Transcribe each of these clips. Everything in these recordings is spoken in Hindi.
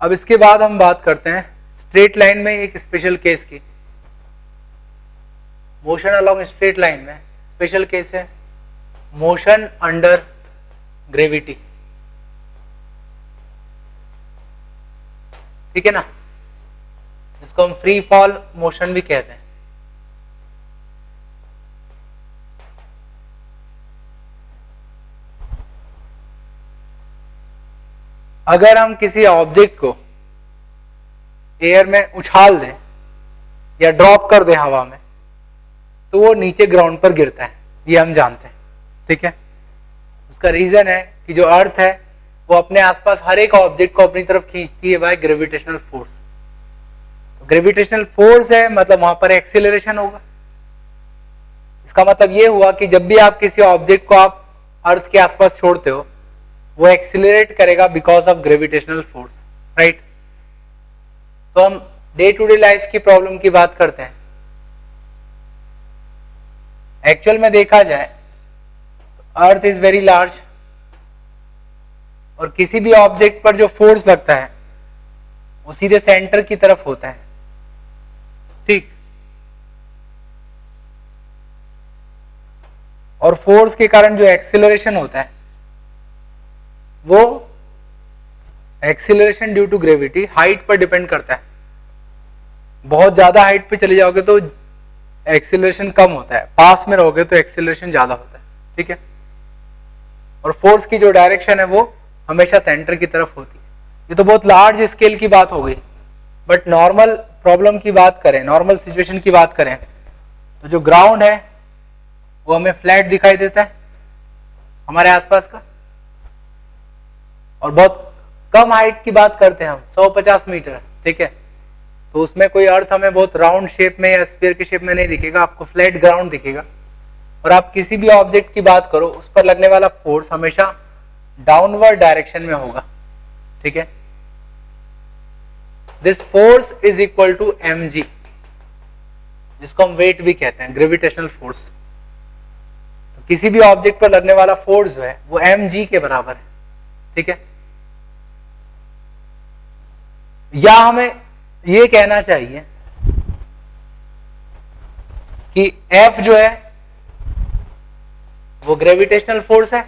अब इसके बाद हम बात करते हैं स्ट्रेट लाइन में एक स्पेशल केस की। मोशन अलोंग स्ट्रेट लाइन में स्पेशल केस है मोशन अंडर ग्रेविटी, ठीक है ना, इसको हम फ्री फॉल मोशन भी कहते हैं। अगर हम किसी ऑब्जेक्ट को एयर में उछाल दें या ड्रॉप कर दें हवा में, तो वो नीचे ग्राउंड पर गिरता है, ये हम जानते हैं, ठीक है। उसका रीजन है कि जो अर्थ है वो अपने आसपास हर एक ऑब्जेक्ट को अपनी तरफ खींचती है बाय ग्रेविटेशनल फोर्स। तो ग्रेविटेशनल फोर्स है मतलब वहां पर एक्सीलरेशन होगा। इसका मतलब ये हुआ कि जब भी आप किसी ऑब्जेक्ट को आप अर्थ के आसपास छोड़ते हो, वो एक्सीलरेट करेगा because of gravitational force, right. तो हम डे टू डे लाइफ की प्रॉब्लम की बात करते हैं। एक्चुअल में देखा जाए अर्थ इज वेरी लार्ज और किसी भी ऑब्जेक्ट पर जो फोर्स लगता है वो सीधे सेंटर की तरफ होता है, ठीक। और फोर्स के कारण जो एक्सीलरेशन होता है वो acceleration due to gravity height पर डिपेंड करता है। बहुत ज्यादा हाइट पे चले जाओगे तो एक्सीलरेशन कम होता है, पास में रहोगे तो एक्सीलरेशन ज्यादा होता है, ठीक है। और फोर्स की जो डायरेक्शन है वो हमेशा सेंटर की तरफ होती है। ये तो बहुत लार्ज स्केल की बात हो गई, बट नॉर्मल प्रॉब्लम की बात करें, नॉर्मल सिचुएशन की बात करें, तो जो ग्राउंड है वो हमें फ्लैट दिखाई देता है हमारे आसपास का, और बहुत कम हाइट की बात करते हैं हम 150 मीटर, ठीक है। तो उसमें कोई अर्थ हमें बहुत राउंड शेप में या स्फीयर के शेप में नहीं दिखेगा, आपको फ्लैट ग्राउंड दिखेगा। और आप किसी भी ऑब्जेक्ट की बात करो, उस पर लगने वाला फोर्स हमेशा डाउनवर्ड डायरेक्शन में होगा, ठीक है। This force is equal to mg, जिसको हम वेट भी कहते हैं, ग्रेविटेशनल फोर्स। तो किसी भी ऑब्जेक्ट पर लगने वाला फोर्स जो है वो mg के बराबर है, ठीक है। या हमें ये कहना चाहिए कि F जो है वो ग्रेविटेशनल फोर्स है,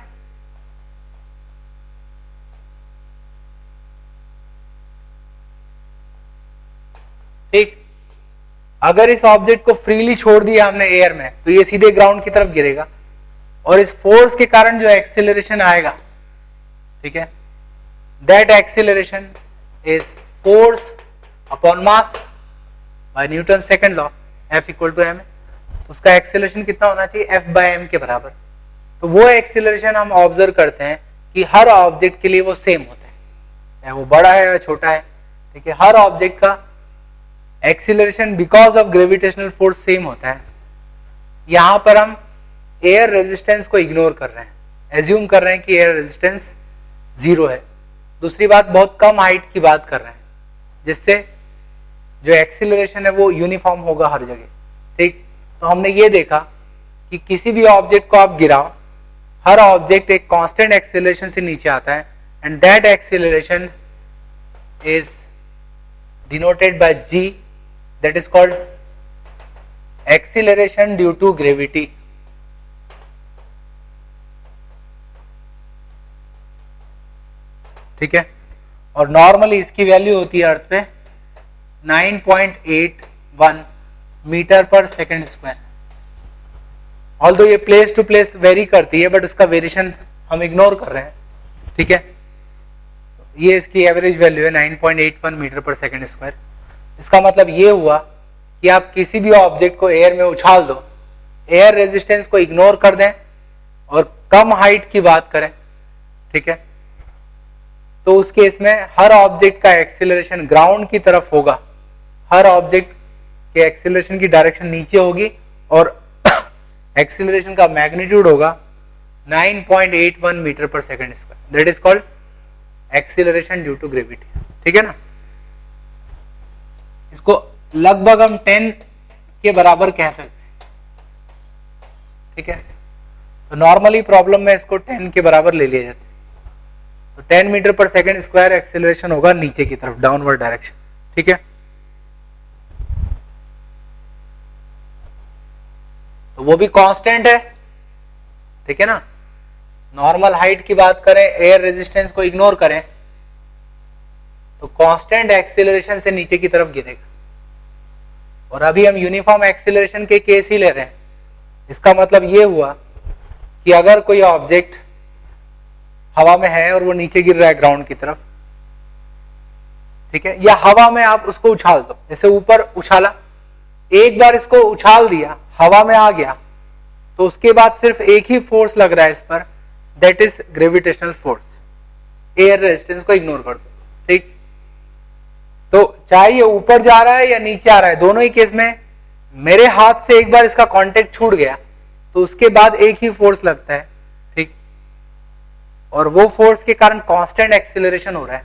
ठीक। अगर इस ऑब्जेक्ट को फ्रीली छोड़ दिया हमने एयर में तो ये सीधे ग्राउंड की तरफ गिरेगा, और इस फोर्स के कारण जो एक्सीलरेशन आएगा, ठीक है, that acceleration is force upon mass by Newton second law, F equal to m। उसका एक्सीलरेशन कितना होना चाहिए, F बाय m के बराबर। तो वो एक्सीलरेशन हम ऑब्जर्व करते हैं कि हर ऑब्जेक्ट के लिए वो सेम होता है, चाहे वो बड़ा है या छोटा है, ठीक है। हर ऑब्जेक्ट का acceleration because of gravitational force same होता है। यहां पर हम एयर रेजिस्टेंस को इग्नोर कर रहे हैं, एज्यूम कर रहे हैं कि एयर रेजिस्टेंस 0 है। दूसरी बात, बहुत कम हाइट की बात कर रहे हैं, जिससे जो एक्सीलरेशन है वो यूनिफॉर्म होगा हर जगह, ठीक। तो हमने ये देखा कि किसी भी ऑब्जेक्ट को आप गिराओ, हर ऑब्जेक्ट एक कांस्टेंट एक्सीलरेशन से नीचे आता है, and that acceleration is denoted by g, that is called acceleration due to gravity, ठीक है। और नॉर्मली इसकी वैल्यू होती है अर्थ पे 9.81 metre per second square. Although ये प्लेस टू प्लेस वेरी करती है, बट उसका वेरिएशन हम इग्नोर कर रहे हैं, ठीक है। ये इसकी एवरेज वैल्यू है 9.81 मीटर पर सेकेंड स्क्वायर। इसका मतलब ये हुआ कि आप किसी भी ऑब्जेक्ट को एयर में उछाल दो, एयर रेजिस्टेंस को इग्नोर कर दें और कम हाइट की बात करें, ठीक है, तो उस केस में हर ऑब्जेक्ट का एक्सीलरेशन ग्राउंड की तरफ होगा, हर ऑब्जेक्ट के एक्सीलरेशन की डायरेक्शन नीचे होगी, और एक्सीलरेशन का मैग्नीट्यूड होगा 9.81 metre per second square. That is called acceleration due to gravity, ठीक है ना। इसको लगभग हम 10 के बराबर कह सकते हैं, ठीक है। तो नॉर्मली प्रॉब्लम में इसको 10 के बराबर ले लिया जाता है। तो 10 मीटर पर सेकंड स्क्वायर एक्सेलरेशन होगा नीचे की तरफ, डाउनवर्ड डायरेक्शन। ठीक है, तो वो भी कांस्टेंट है। ठीक है ना, नॉर्मल हाइट की बात करें, एयर रेजिस्टेंस को इग्नोर करें, तो कांस्टेंट एक्सेलरेशन से नीचे की तरफ गिरेगा। और अभी हम यूनिफॉर्म एक्सेलरेशन के केस ही ले रहे हैं। इसका मतलब ये हुआ कि अगर कोई ऑब्जेक्ट हवा में है और वो नीचे गिर रहा है ग्राउंड की तरफ, ठीक है, या हवा में आप उसको उछाल दो, जैसे ऊपर उछाला, एक बार इसको उछाल दिया, हवा में आ गया, तो उसके बाद सिर्फ एक ही फोर्स लग रहा है इस पर, that is gravitational force. Air resistance को इग्नोर कर दो। ठीक, तो चाहे ये ऊपर जा रहा है या नीचे आ रहा है, दोनों ही केस में मेरे हाथ से एक बार इसका कांटेक्ट छूट गया तो उसके बाद एक ही फोर्स लगता है। ठीक, और वो फोर्स के कारण कांस्टेंट एक्सीलरेशन हो रहा है।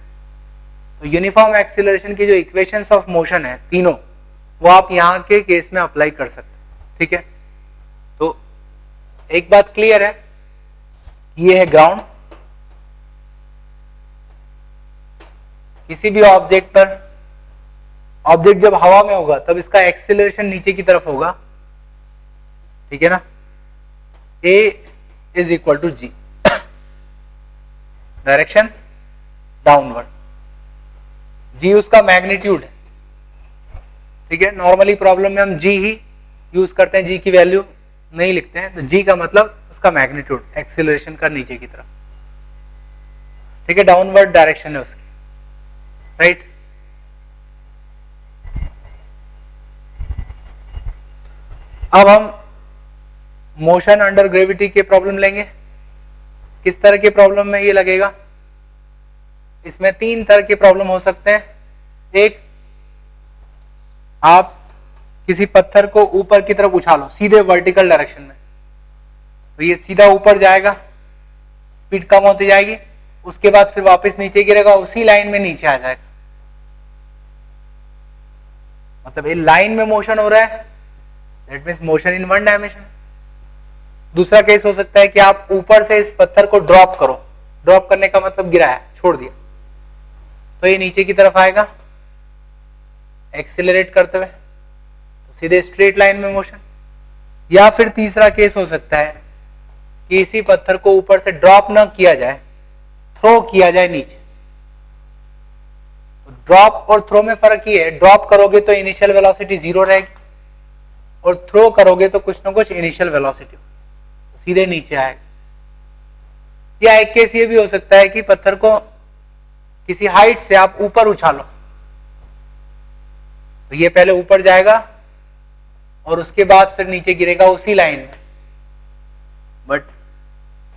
तो यूनिफॉर्म एक्सीलरेशन की जो इक्वेशंस ऑफ मोशन है तीनों, वो आप यहां के केस में अप्लाई कर सकते हैं। ठीक है, तो एक बात क्लियर है, ये है ग्राउंड। किसी भी ऑब्जेक्ट पर, ऑब्जेक्ट जब हवा में होगा तब इसका एक्सीलरेशन नीचे की तरफ होगा। ठीक है ना, A is equal to G, direction downward, G उसका मैग्नीट्यूड है। ठीक है, नॉर्मली प्रॉब्लम में हम G ही यूज करते हैं, G की वैल्यू नहीं लिखते हैं, तो G का मतलब उसका मैग्नीट्यूड, एक्सीलरेशन का नीचे की तरफ। ठीक है, डाउनवर्ड डायरेक्शन है उसकी, राइट। अब हम मोशन अंडर ग्रेविटी के प्रॉब्लम लेंगे। किस तरह के प्रॉब्लम में ये लगेगा? इसमें तीन तरह के प्रॉब्लम हो सकते हैं। एक, आप किसी पत्थर को ऊपर की तरफ उछालो सीधे वर्टिकल डायरेक्शन में, तो ये सीधा ऊपर जाएगा, स्पीड कम होती जाएगी, उसके बाद फिर वापस नीचे गिरेगा, उसी लाइन में नीचे आ जाएगा। मतलब ये लाइन में मोशन हो रहा है, that means motion in one dimension. दूसरा केस हो सकता है कि आप ऊपर से इस पत्थर को ड्रॉप करो, ड्रॉप करने का मतलब गिराया, छोड़ दिया, तो ये नीचे की तरफ आएगा एक्सीलरेट करते हुए, तो सीधे स्ट्रेट लाइन में मोशन। या फिर तीसरा केस हो सकता है कि इसी पत्थर को ऊपर से ड्रॉप ना किया जाए, थ्रो किया जाए नीचे। ड्रॉप और थ्रो में फर्क ये है, ड्रॉप करोगे तो इनिशियल वेलोसिटी 0 रहेगी और थ्रो करोगे तो कुछ ना कुछ इनिशियल वेलोसिटी सीधे नीचे आएगा। या एक केस ये भी हो सकता है कि पत्थर को किसी हाइट से आप ऊपर उछालो, तो ये पहले ऊपर जाएगा और उसके बाद फिर नीचे गिरेगा उसी लाइन में, बट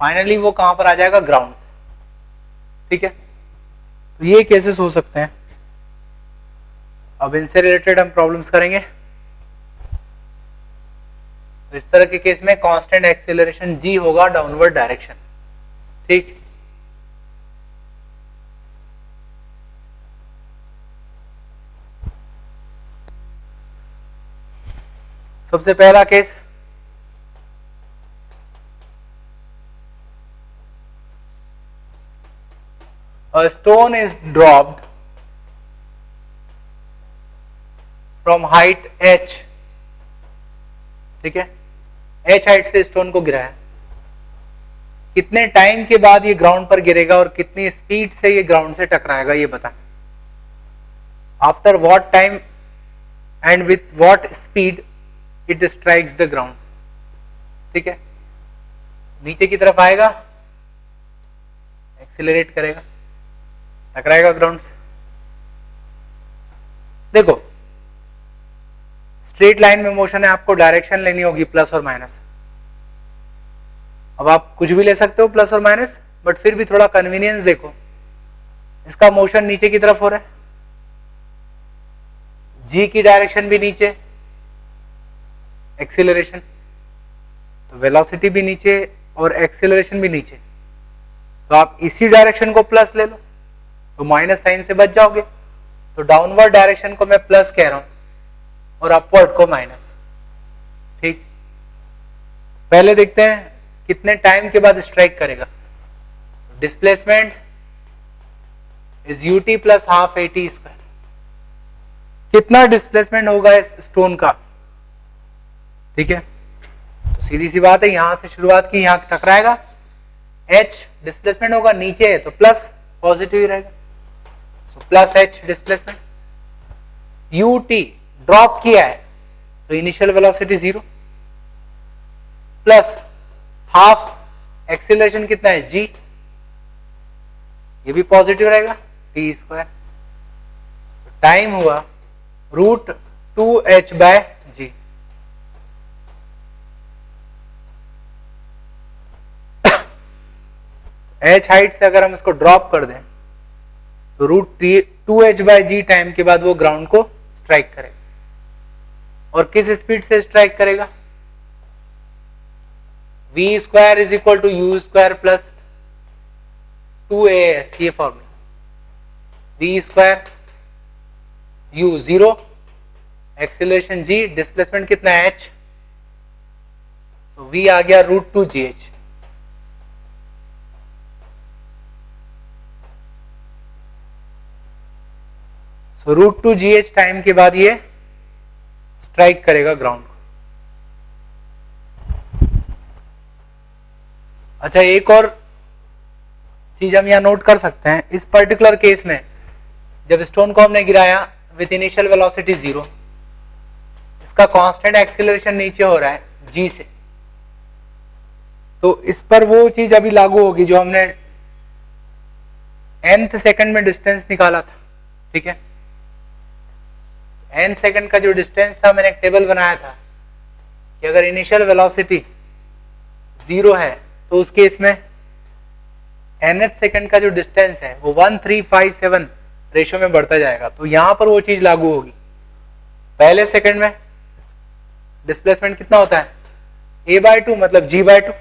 फाइनली वो कहां पर आ जाएगा? ग्राउंड। ठीक है, तो ये केसेस हो सकते हैं। अब इनसे रिलेटेड हम प्रॉब्लम्स करेंगे। तो इस तरह के केस में कांस्टेंट एक्सीलरेशन G होगा डाउनवर्ड डायरेक्शन। ठीक, सबसे पहला case, a stone is dropped from height h। ठीक है, h हाइट से स्टोन को गिराया, कितने टाइम के बाद ये ग्राउंड पर गिरेगा और कितनी स्पीड से ये ग्राउंड से टकराएगा ये बताएं। After what time and with what speed it strikes the ground. ठीक है, नीचे की तरफ आएगा, एक्सीलरेट करेगा, टकराएगा ग्राउंड से। देखो, स्ट्रेट लाइन में मोशन है, आपको डायरेक्शन लेनी होगी प्लस और माइनस। अब आप कुछ भी ले सकते हो प्लस और माइनस, बट फिर भी थोड़ा कन्वीनियंस देखो। इसका मोशन नीचे की तरफ हो रहा है, G की डायरेक्शन भी नीचे, एक्सीलरेशन, तो वेलोसिटी भी नीचे और एक्सीलरेशन भी नीचे। तो आप इसी डायरेक्शन को प्लस ले लो तो माइनस साइन से बच जाओगे। तो डाउनवर्ड डायरेक्शन को मैं प्लस कह रहा हूं और अपवर्ड को माइनस। ठीक, पहले देखते हैं कितने टाइम के बाद स्ट्राइक करेगा। Displacement is UT plus half eighty square. कितना डिस्प्लेसमेंट होगा इस स्टोन का, ठीक है। तो सीधी सी बात है, यहां से शुरुआत की, यहां टकराएगा, एच डिस्प्लेसमेंट होगा, नीचे है तो प्लस पॉजिटिव ही रहेगा, so plus H displacement. UT drop किया है तो initial velocity 0 plus half acceleration कितना है जी, ये भी पॉजिटिव रहेगा, टी स्क्वायर। टाइम हुआ √2h/g। h हाइट से अगर हम इसको ड्रॉप कर दें तो √2h/g टाइम के बाद वो ग्राउंड को स्ट्राइक करेगा। और किस स्पीड से स्ट्राइक करेगा, v² = u² + 2as, ये formula, v² u 0, acceleration g, displacement कितना है h, तो v आ गया √2gh। सो √2gh टाइम के बाद ये स्ट्राइक करेगा ग्राउंड को। अच्छा, एक और चीज हम यहां नोट कर सकते हैं, इस पर्टिकुलर केस में जब स्टोन को हमने गिराया विथ इनिशियल वेलोसिटी 0, इसका कांस्टेंट एक्सीलरेशन नीचे हो रहा है g से, तो इस पर वो चीज अभी लागू होगी जो हमने nth सेकंड में डिस्टेंस निकाला था, ठीक है। n सेकंड का जो डिस्टेंस था, मैंने एक टेबल बनाया था कि अगर इनिशियल वेलोसिटी 0 है तो उस केस में nth सेकंड का जो डिस्टेंस है वो 1357 रेशो में बढ़ता जाएगा। तो यहां पर वो चीज लागू होगी। पहले सेकंड में डिस्प्लेसमेंट कितना होता है, a/2 मतलब g/2।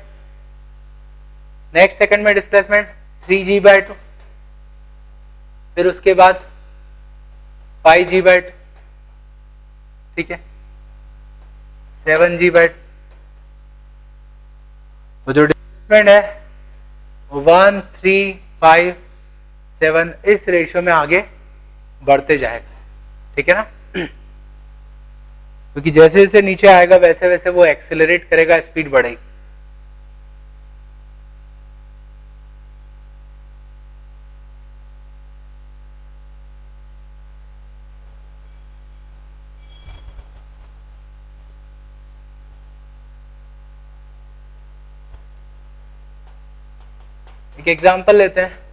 नेक्स्ट सेकंड में डिस्प्लेसमेंट 3g/2, फिर उसके बाद 5g/2, ठीक है, 7g/2। तो जो डिस्प्लेसमेंट है वो 1357 इस रेशियो में आगे बढ़ते जाएगा, ठीक है ना। क्योंकि जैसे जैसे नीचे आएगा वैसे वैसे वो एक्सेलरेट करेगा, स्पीड बढ़ेगी। एक एग्जांपल लेते हैं।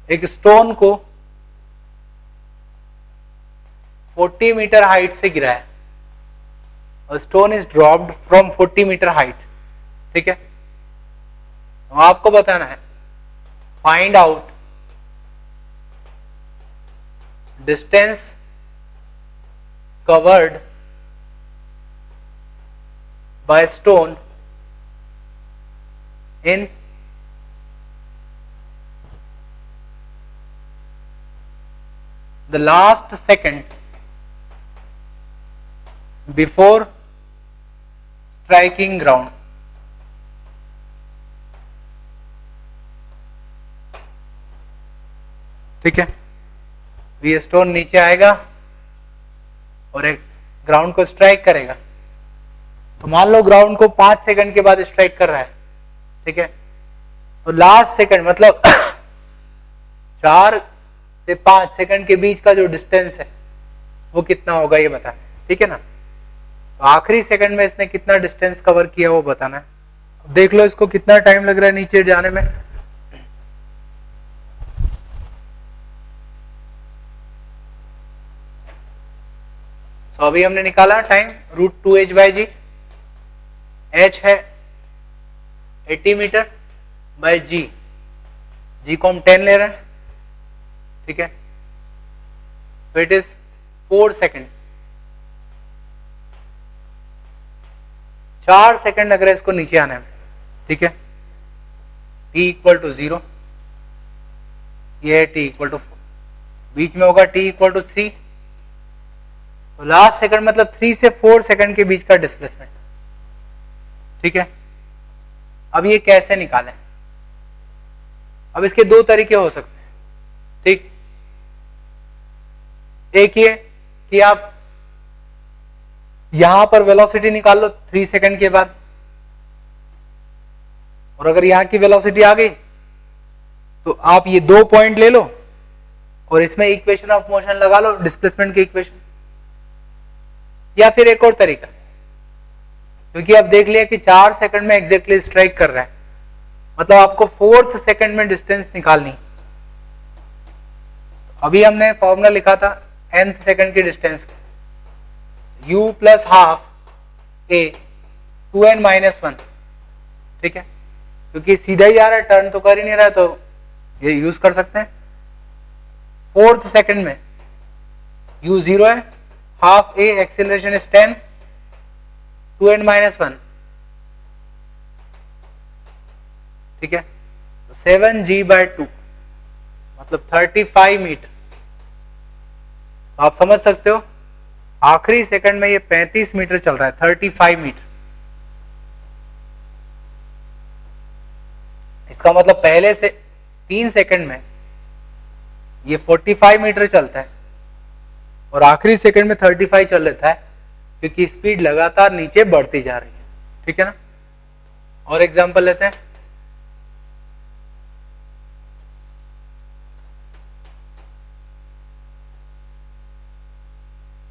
एक स्टोन को 40 मीटर हाइट से गिरा है, और stone is dropped from 40 metre height, ठीक है। तो आपको बताना है find out distance covered by stone in the last second before striking ground। ठीक है, ये स्टोन नीचे आएगा और एक ग्राउंड को स्ट्राइक करेगा। तो मान लो ग्राउंड को 5 सेकंड के बाद स्ट्राइक कर रहा है, ठीक है। तो लास्ट सेकंड मतलब 4 से 5 सेकंड के बीच का जो डिस्टेंस है वो कितना होगा ये बताना, ठीक है ना। तो आखिरी सेकंड में इसने कितना डिस्टेंस कवर किया वो बताना है। देख लो इसको कितना टाइम लग रहा है नीचे जाने में। तो अभी हमने निकाला टाइम √2h/g, h है 80 मीटर बाय g, g को हम 10 ले रहे हैं, ठीक है। So it is 4 second. 4 second लग रहा है इसको नीचे आने में, ठीक है। t इक्वल टू 0, ये है t इक्वल टू 4, बीच में होगा t इक्वल टू 3, तो लास्ट सेकंड मतलब 3 से 4 सेकंड के बीच का डिस्प्लेसमेंट, ठीक है। अब ये कैसे निकालें? अब इसके दो तरीके हो सकते हैं, ठीक। एक ये कि आप यहां पर वेलोसिटी निकाल लो 3 सेकंड के बाद, और अगर यहां की वेलोसिटी आ गई तो आप ये 2 पॉइंट ले लो और इसमें इक्वेशन ऑफ मोशन लगा लो, डिस्प्लेसमेंट की इक्वेशन। या फिर एक और तरीका, क्योंकि आप देख लिया कि 4 सेकंड में एग्जैक्टली स्ट्राइक कर रहा है, मतलब आपको 4th सेकंड में डिस्टेंस निकालनी। अभी हमने फॉर्मूला लिखा था nth सेकंड की distance, u plus half a 2n minus 1, ठीक है। क्योंकि सीधा ही आ रहा है, टर्न तो कर ही नहीं रहा है, तो ये यूज कर सकते हैं। 4th सेकंड में u 0 है, half a acceleration is 10, 2n minus 1, ठीक है। तो 7g/2 मतलब 35 मीटर। आप समझ सकते हो आखिरी सेकंड में ये 35 मीटर चल रहा है, 35 मीटर। इसका मतलब पहले से 3 सेकंड में ये 45 मीटर चलता है और आखिरी सेकंड में 35 चल लेता है, क्योंकि स्पीड लगातार नीचे बढ़ती जा रही है, ठीक है ना। और एग्जांपल लेते हैं।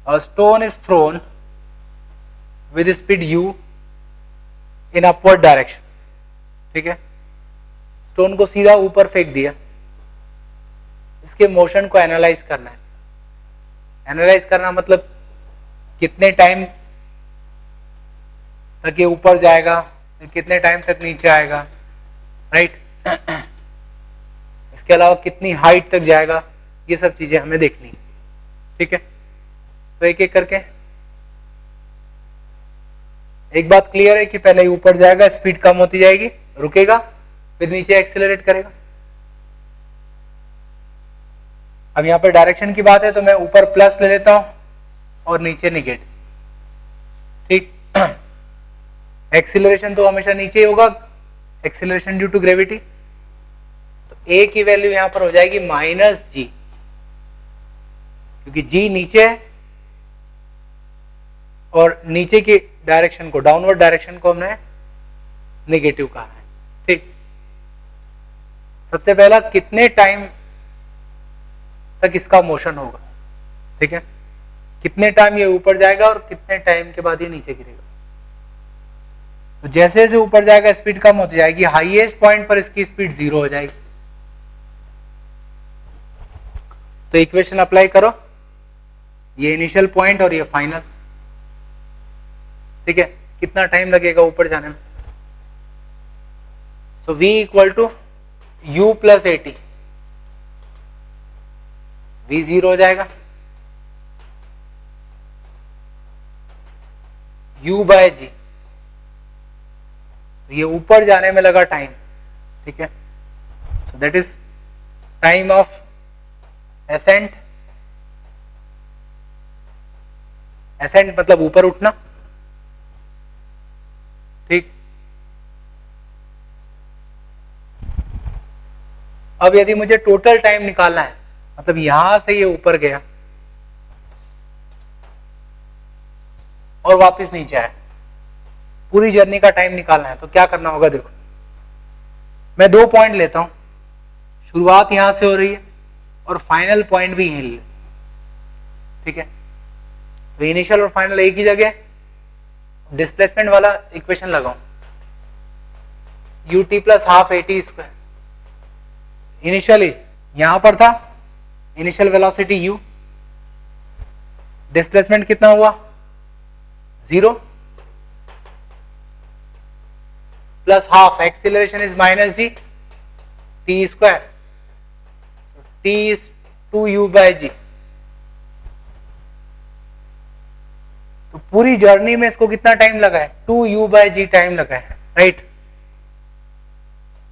A stone is thrown with speed u in upward direction, ठीक है। स्टोन को सीधा ऊपर फेंक दिया, इसके मोशन को एनालाइज करना है। एनालाइज करना मतलब कितने टाइम तक ये ऊपर जाएगा, फिर कितने टाइम तक नीचे आएगा, राइट। इसके अलावा कितनी हाइट तक जाएगा, ये सब चीजें हमें देखनी है, ठीक है। तो एक एक करके, एक बात क्लियर है कि पहले ऊपर जाएगा, स्पीड कम होती जाएगी, रुकेगा, फिर नीचे एक्सेलरेट करेगा। अब यहां पर डायरेक्शन की बात है तो मैं ऊपर प्लस ले लेता हूं और नीचे निगेटिव, ठीक। एक्सीलरेशन तो हमेशा नीचे ही होगा, एक्सीलरेशन ड्यू टू ग्रेविटी। तो ए की वैल्यू यहां पर हो जाएगी -g, क्योंकि g नीचे है और नीचे की डायरेक्शन को, डाउनवर्ड डायरेक्शन को हमने नेगेटिव कहा है, ठीक। सबसे पहला कितने टाइम तक इसका मोशन होगा, ठीक है। कितने टाइम ये ऊपर जाएगा और कितने टाइम के बाद ये नीचे गिरेगा। तो जैसे जैसे ऊपर जाएगा स्पीड कम होती जाएगी, हाईएस्ट पॉइंट पर इसकी स्पीड 0 हो जाएगी। तो इक्वेशन अप्लाई करो, ये इनिशियल पॉइंट और ये फाइनल, ठीक है। कितना टाइम लगेगा ऊपर जाने में। So v equal to u plus AT, v 0 हो जाएगा, u बाय g, तो ये ऊपर जाने में लगा टाइम, ठीक है। So that is time of ascent, ascent मतलब ऊपर उठना, ठीक। अब यदि मुझे टोटल टाइम निकालना है, मतलब यहां से ये ऊपर गया और वापस नीचे आया, पूरी जर्नी का टाइम निकालना है, तो क्या करना होगा। देखो मैं 2 पॉइंट लेता हूं, शुरुआत यहां से हो रही है और फाइनल पॉइंट भी यहीं ले, ठीक है। तो इनिशियल और फाइनल एक ही जगह, डिस्प्लेसमेंट वाला इक्वेशन लगाऊं, ut plus half AT square. Initially यहां पर था इनिशियल वेलोसिटी u, डिस्प्लेसमेंट कितना हुआ 0, plus half acceleration is -g, t square, t is 2u by g। तो पूरी जर्नी में इसको कितना टाइम लगा है, 2u/g टाइम लगा है, right,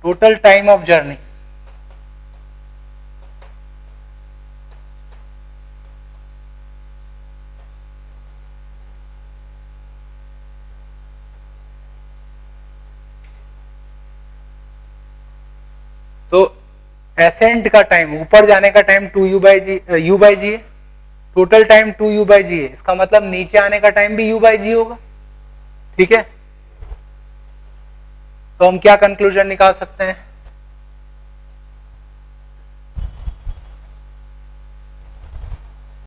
total time of journey. तो एसेंट का टाइम, ऊपर जाने का टाइम 2u/g है, टोटल टाइम 2u/g है, इसका मतलब नीचे आने का टाइम भी u/g होगा, ठीक है। तो हम क्या कंक्लूजन निकाल सकते हैं,